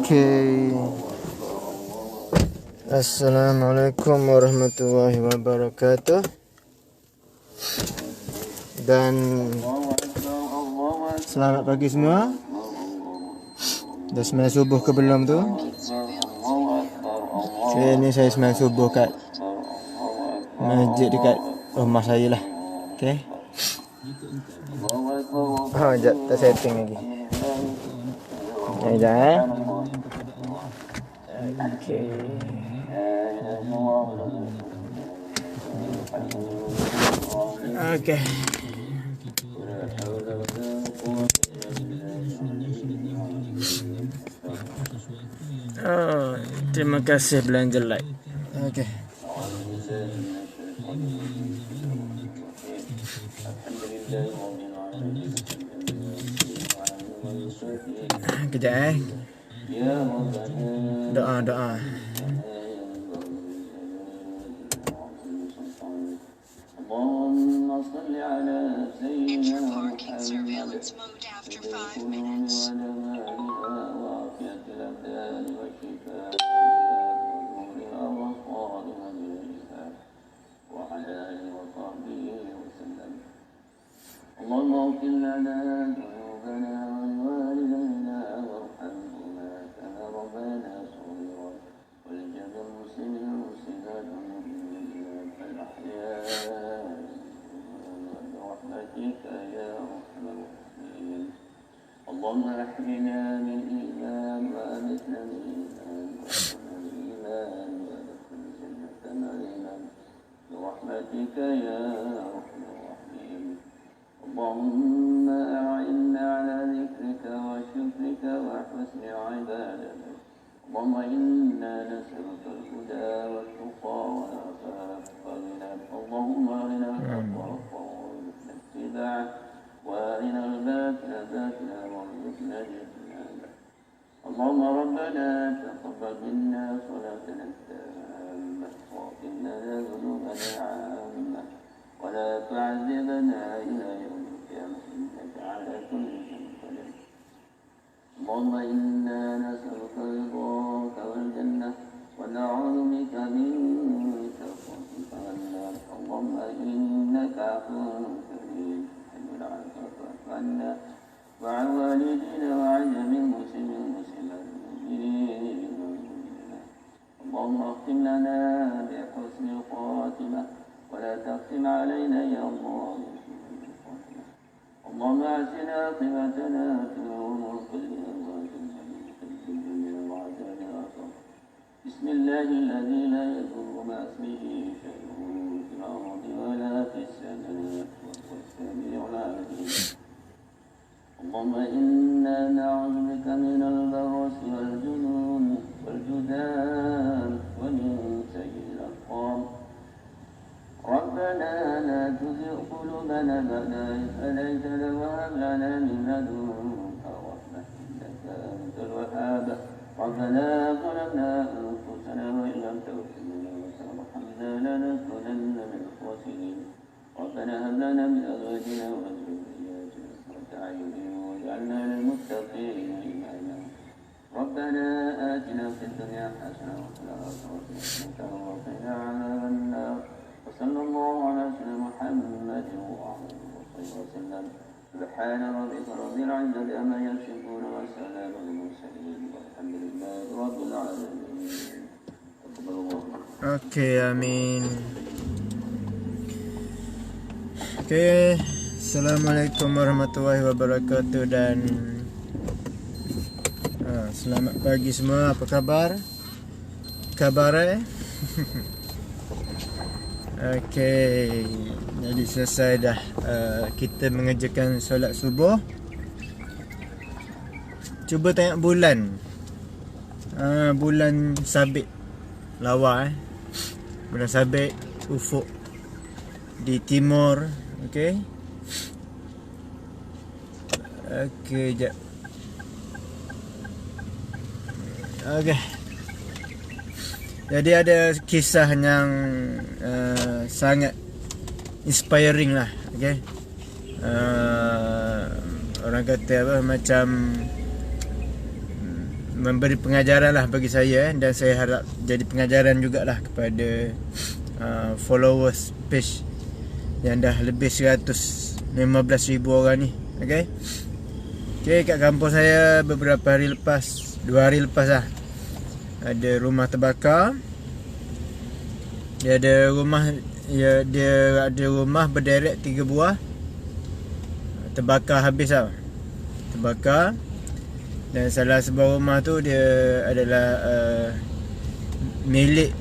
Okey. Assalamualaikum warahmatullahi wabarakatuh. Dan selamat pagi semua. Dah sembahyang subuh ke belum tu? Okay, ni saya sembahyang subuh kat masjid dekat rumah saya lah. Okay. Sekejap, tak setting lagi. Sekejap Okay. Okay. Oh, terima kasih belanja like. Okay. Kejap Doa. Enter parking surveillance mode after 5 minutes. اللهم اغفر لنا ذنوبنا ولوالدينا وارحمهما كما ربيانا صغيرا ولجميع المسلمين والمسلمات والمؤمنين الأحياء برحمتك يا أرحم الراحمين. اللهم احينا من الإيمان وأمتنا من الإيمان وأحينا من الإيمان وأدخلنا الجنة مع الإيمان برحمتك يا أرحم الراحمين. اللهم أعنا على ذكرك وشكرك وحسن عبادتك. اللهم إنا نسألك الهدى والتقى والعفاف والغنى. اللهم أرنا الحق حقا وارزقنا اتباعه وأرنا الباطل باطلا وارزقنا اجتنابه. اللهم ربنا تقبل منا صلاتنا التامة واغفر لنا ذنوبنا عامة ولا تعذبنا إلى يوم القيامة إنك على كل شيء قدير. اللهم إنا نسألك رضاك والجنة ونعوذ بك منك وسخطك والنار. اللهم إنك عفو كريم تحب العفو فاعف عنا وعن والدينا وعن جميع المسلمين والمسلمات المؤمنين والمؤمنات. اللهم اختم لنا بحسن الخاتمة ولا تختم علينا يا الله. اللهم احسن عاقبتنا في الامور كلها واجعلنا في الدنيا وعذاب الاخره. بسم الله الذي لا يضر مع اسمه شيء في الارض ولا في السماء وهو السميع العليم. اللهم انا نعوذ بك من البرص والجنون والجذام ومن سيء الاسقام. ربنا لا تزغ قلوبنا بعد إذ هديتنا وهب لنا من لدنك رحمة إنك أنت الوهاب. ربنا ظلمنا أنفسنا وإن لم تغفر لنا وترحمنا لنكونن من الخاسرين. ربنا هب لنا من أزواجنا وذرياتنا قرة أعين واجعلنا للمتقين إماما. ربنا آتنا في الدنيا حسنة وفي الآخرة حسنة وقنا عذاب النار. وصلى الله على سيدنا محمد وعلى آله وسلم. سبحان ربك رب العزة عما يصفون وسلام على المرسلين والحمد لله رب العالمين. تقبل الله. Okay, amin. Okay, Assalamualaikum warahmatullahi wabarakatuh dan selamat pagi semua. Apa khabar? Okey, jadi selesai dah kita mengerjakan solat subuh. Cuba tengok bulan. Bulan sabit lawa bulan sabit ufuk di timur. Okey. Jap. Okey. Jadi ada kisah yang sangat inspiring lah, okay? orang kata apa, macam memberi pengajaran lah bagi saya, dan saya harap jadi pengajaran jugalah kepada followers page yang dah lebih 115,000 orang ni. Okay, kat kampung saya beberapa hari lepas, 2 hari lepas lah, ada rumah terbakar. Dia ada rumah berderet 3 buah terbakar habis tau. Terbakar. Dan salah sebuah rumah tu dia adalah milik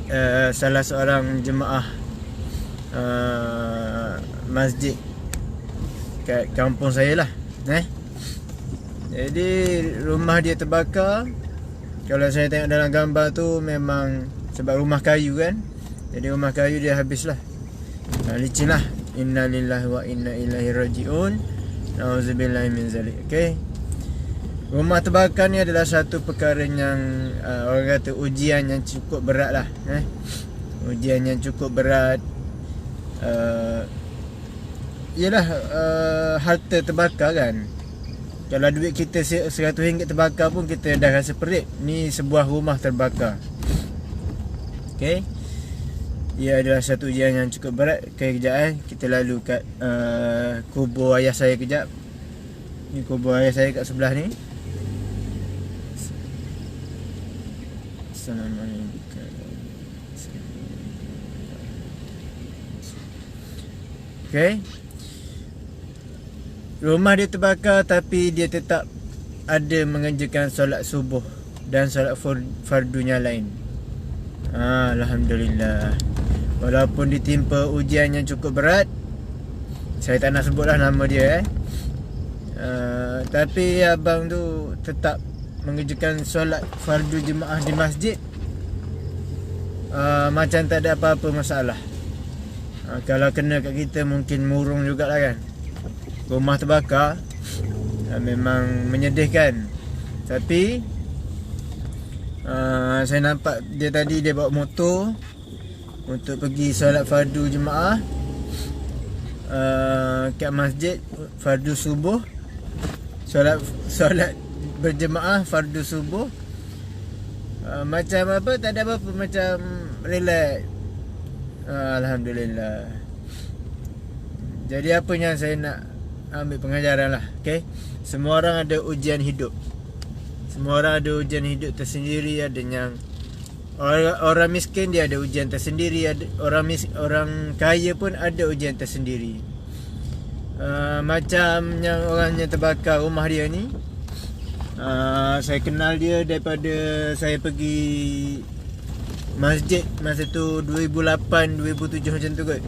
salah seorang jemaah masjid kat kampung saya lah. Jadi rumah dia terbakar. Kalau saya tengok dalam gambar tu, memang sebab rumah kayu kan, jadi rumah kayu dia habis lah. Licin lah. Inna lillahi wa inna ilaihi raji'un. Na'udzubillahi min zalik. Okay, rumah terbakar ni adalah satu perkara yang orang kata ujian yang cukup berat lah. Ujian yang cukup berat. Yelah, harta terbakar kan. Kalau duit kita RM100 terbakar pun kita dah rasa perit. Ni sebuah rumah terbakar. Okay, ia adalah satu ujian yang cukup berat. Okay, kejap kita lalu kat kubur ayah saya kejap. Ni kubur ayah saya kat sebelah ni. Assalamualaikum. Okay, rumah dia terbakar, tapi dia tetap ada mengerjakan solat subuh dan solat fardunya lain. Alhamdulillah. Walaupun ditimpa ujian yang cukup berat, saya tak nak sebutlah nama dia tapi abang tu tetap mengerjakan solat fardu jemaah di masjid. Macam tak ada apa-apa masalah. Kalau kena kat kita mungkin murung jugalah kan. Rumah terbakar, memang menyedihkan. Tapi saya nampak dia tadi, dia bawa motor untuk pergi solat fardu jemaah kat masjid, fardu subuh, solat berjemaah fardu subuh. Macam apa, tak ada apa-apa, macam relax. Alhamdulillah. Jadi apa yang saya nak ambil pengajaran lah. Okay, semua orang ada ujian hidup. Semua orang ada ujian hidup tersendiri. Ada yang orang miskin, dia ada ujian tersendiri. Ada orang kaya pun ada ujian tersendiri. Macam yang orang yang terbakar rumah dia ni, saya kenal dia daripada saya pergi masjid masa tu 2008, 2007 macam tu kot.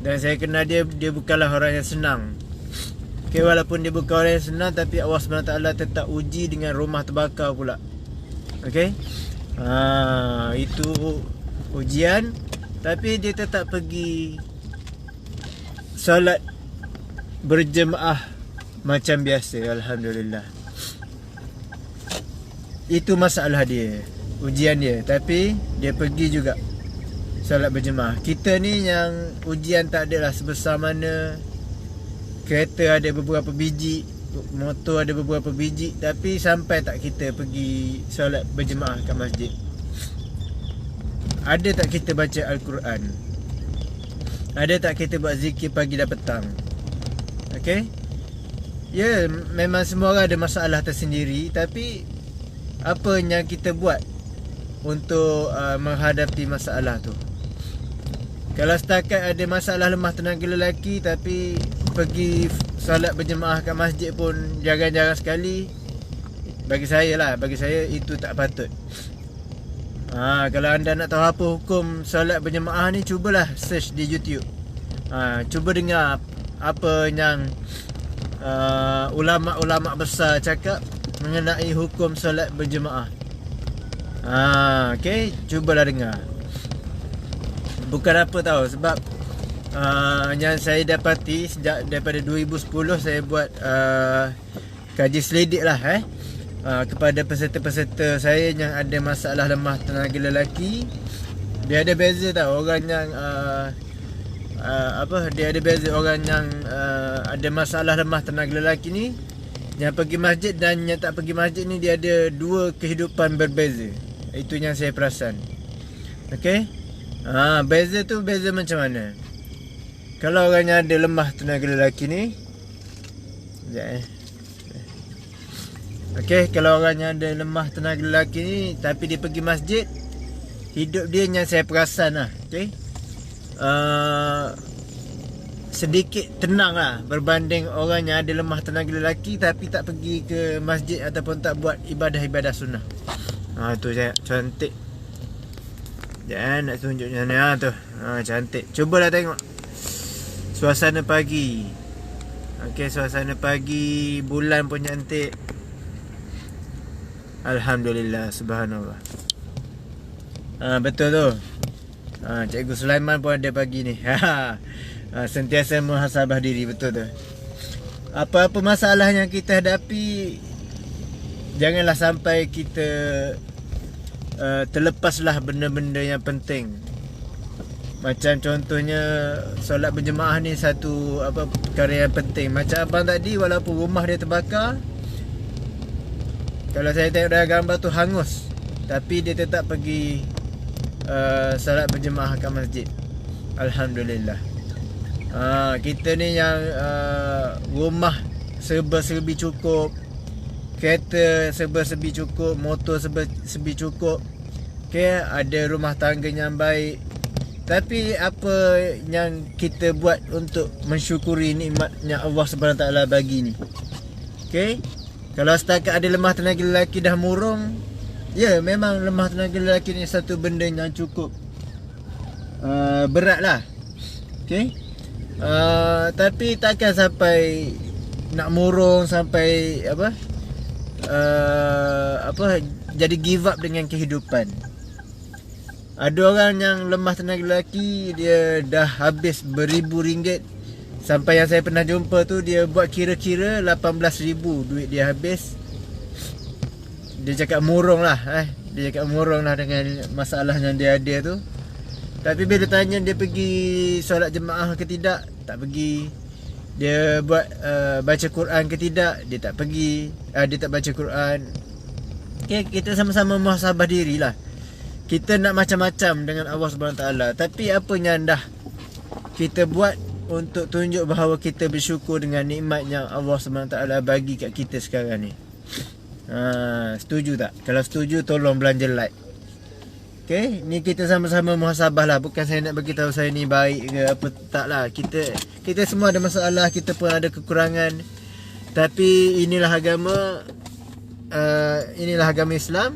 Dan saya kenal dia bukanlah orang yang senang. Okay, walaupun dia bukan orang yang senang, tapi Allah SWT tetap uji dengan rumah terbakar pula. Okay, itu ujian, tapi dia tetap pergi solat berjemaah macam biasa. Alhamdulillah. Itu masalah dia, ujian dia, tapi dia pergi juga solat berjemaah. Kita ni yang ujian tak adalah sebesar mana. Kereta ada beberapa biji, motor ada beberapa biji, tapi sampai tak kita pergi solat berjemaah kat masjid? Ada tak kita baca Al-Quran? Ada tak kita buat zikir pagi dan petang? Okay, ya, memang semua orang ada masalah tersendiri, tapi apa yang kita buat untuk menghadapi masalah tu? Kalau setakat ada masalah lemah tenaga lelaki, tapi pergi solat berjemaah kat masjid pun jarang-jarang sekali, bagi saya itu tak patut. Kalau anda nak tahu apa hukum solat berjemaah ni, cubalah search di YouTube. Cuba dengar apa yang ulama-ulama besar cakap mengenai hukum solat berjemaah. Okay, cubalah dengar. Bukan apa tahu, sebab yang saya dapati sejak daripada 2010 saya buat kaji selidik lah kepada peserta-peserta saya yang ada masalah lemah tenaga lelaki. Dia ada beza tau, orang yang dia ada beza. Orang yang ada masalah lemah tenaga lelaki ni, Yang pergi masjid dan yang tak pergi masjid ni dia ada dua kehidupan berbeza. Itu yang saya perasan. Okey? Beza tu beza macam mana? Kalau orang yang ada lemah tenaga lelaki ni, sekejap Okey, kalau orang yang ada lemah tenaga lelaki ni tapi dia pergi masjid, hidup dia yang saya perasan lah. Okey? Sedikit tenang lah berbanding orang yang ada lemah tenaga lelaki tapi tak pergi ke masjid ataupun tak buat ibadah-ibadah sunnah. Tu saya cantik. Jangan nak tunjuk macam mana tu. Cantik. Cubalah tengok suasana pagi. Okey, suasana pagi, bulan pun cantik. Alhamdulillah, subhanallah. Betul tu. Cikgu Sulaiman pun ada pagi ni. Sentiasa muhasabah diri, betul tu. Apa-apa masalah yang kita hadapi, janganlah sampai kita terlepaslah benda-benda yang penting. Macam contohnya solat berjemaah ni satu perkara yang penting. Macam abang tadi, walaupun rumah dia terbakar, kalau saya tengok dalam gambar tu hangus, tapi dia tetap pergi solat berjemaah kat masjid. Alhamdulillah. Kita ni yang rumah serba-serbi cukup, kereta serba-serbi cukup, motor serba-serbi cukup, okay, ada rumah tangga yang baik, tapi apa yang kita buat untuk mensyukuri nikmat yang Allah SWT bagi ni? Okay? Kalau setakat ada lemah tenaga lelaki dah murung, ya memang lemah tenaga lelaki ni satu benda yang cukup berat lah. Okay? Tapi takkan sampai nak murung, sampai jadi give up dengan kehidupan. Ada orang yang lemah tenaga lelaki, dia dah habis beribu ringgit. Sampai yang saya pernah jumpa tu, dia buat kira-kira 18,000 duit dia habis. Dia cakap murung lah. Dia cakap murung lah dengan masalah yang dia ada tu. Tapi bila tanya dia pergi solat jemaah ke tidak, tak pergi. Dia buat baca Quran ke tidak, dia tak pergi. Dia tak baca Quran. Okay, kita sama-sama muhasabah dirilah. Kita nak macam-macam dengan Allah SWT, tapi apa yang dah kita buat untuk tunjuk bahawa kita bersyukur dengan nikmat yang Allah SWT bagi kat kita sekarang ni. Setuju tak? Kalau setuju, tolong belanja like. Okay, ni kita sama-sama muhasabah lah. Bukan saya nak bagi tahu saya ni baik ke apa, tak lah. Kita semua ada masalah, kita pun ada kekurangan. Tapi inilah agama, Islam,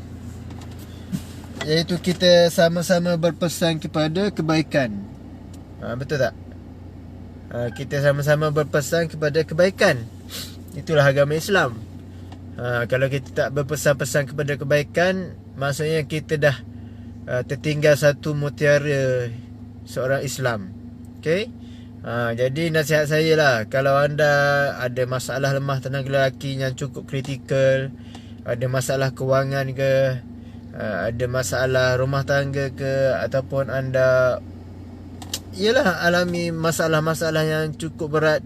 iaitu kita sama-sama berpesan kepada kebaikan. Betul tak? Kita sama-sama berpesan kepada kebaikan. Itulah agama Islam. Kalau kita tak berpesan-pesan kepada kebaikan, maksudnya kita dah tertinggal satu mutiara seorang Islam. Okay? Jadi nasihat saya lah, kalau anda ada masalah lemah tenaga lelaki yang cukup kritikal, ada masalah kewangan ke, ada masalah rumah tangga ke, ataupun anda alami masalah-masalah yang cukup berat,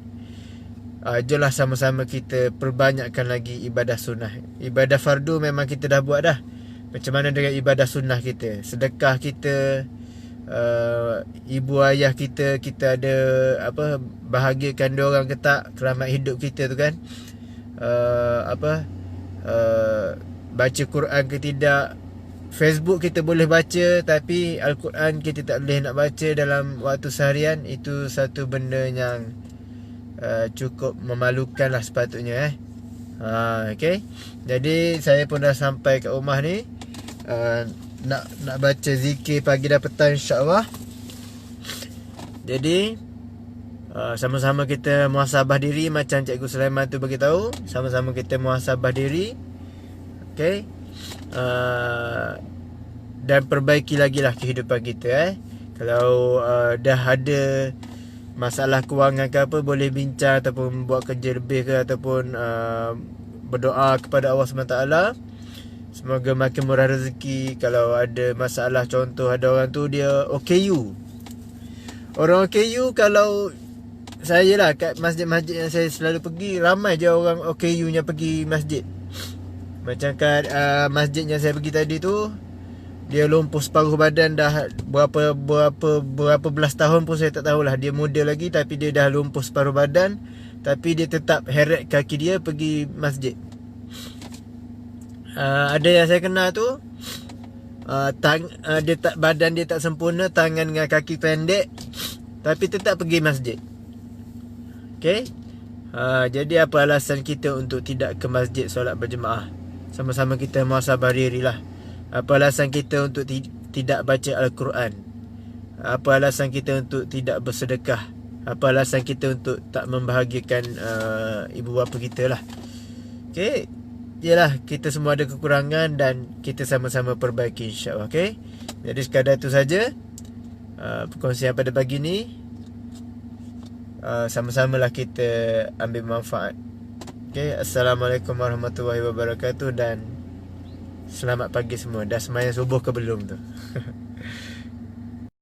jomlah sama-sama kita perbanyakkan lagi ibadah sunnah. Ibadah fardu memang kita dah buat dah. Macam mana dengan ibadah sunnah kita, sedekah kita, ibu ayah kita ada bahagiakan dia orang ke tak, keramat hidup kita tu kan, baca Quran ke tidak. Facebook kita boleh baca, tapi Al-Quran kita tak boleh nak baca dalam waktu seharian. Itu satu benda yang cukup memalukan lah sepatutnya. Okay. Jadi saya pun dah sampai kat rumah ni, nak baca zikir pagi dan petang insya-Allah. Jadi sama-sama kita muhasabah diri macam Cikgu Sulaiman tu bagi tahu. Sama-sama kita muhasabah diri. Okay. Dan perbaiki lagi lah kehidupan kita. Kalau dah ada masalah kewangan ke apa, boleh bincang ataupun buat kerja lebih ke, ataupun berdoa kepada Allah SWT. Semoga makin murah rezeki. Kalau ada masalah, contoh ada orang tu dia OKU. Orang OKU kalau saya lah kat masjid-masjid yang saya selalu pergi, ramai je orang OKU-nya pergi masjid. Macam kat masjid yang saya pergi tadi tu, dia lumpuh separuh badan dah berapa belas tahun pun saya tak tahulah. Dia muda lagi tapi dia dah lumpuh separuh badan, tapi dia tetap heret kaki dia pergi masjid. Ada yang saya kenal tu, dia tak, badan dia tak sempurna, tangan dengan kaki pendek, tapi tetap pergi masjid. Okay. Jadi apa alasan kita untuk tidak ke masjid solat berjemaah? Sama-sama kita muhasabah diri lah. Apa alasan kita untuk tidak baca Al-Quran? Apa alasan kita untuk tidak bersedekah? Apa alasan kita untuk tak membahagiakan ibu bapa kita lah? Okay. Yalah, kita semua ada kekurangan dan kita sama-sama perbaiki, insyaAllah. Okay. Jadi sekadar itu saja perkongsian pada pagi ni. Sama-samalah kita ambil manfaat. Okay. Assalamualaikum warahmatullahi wabarakatuh. Dan selamat pagi semua. Dah sembahyang subuh ke belum tu?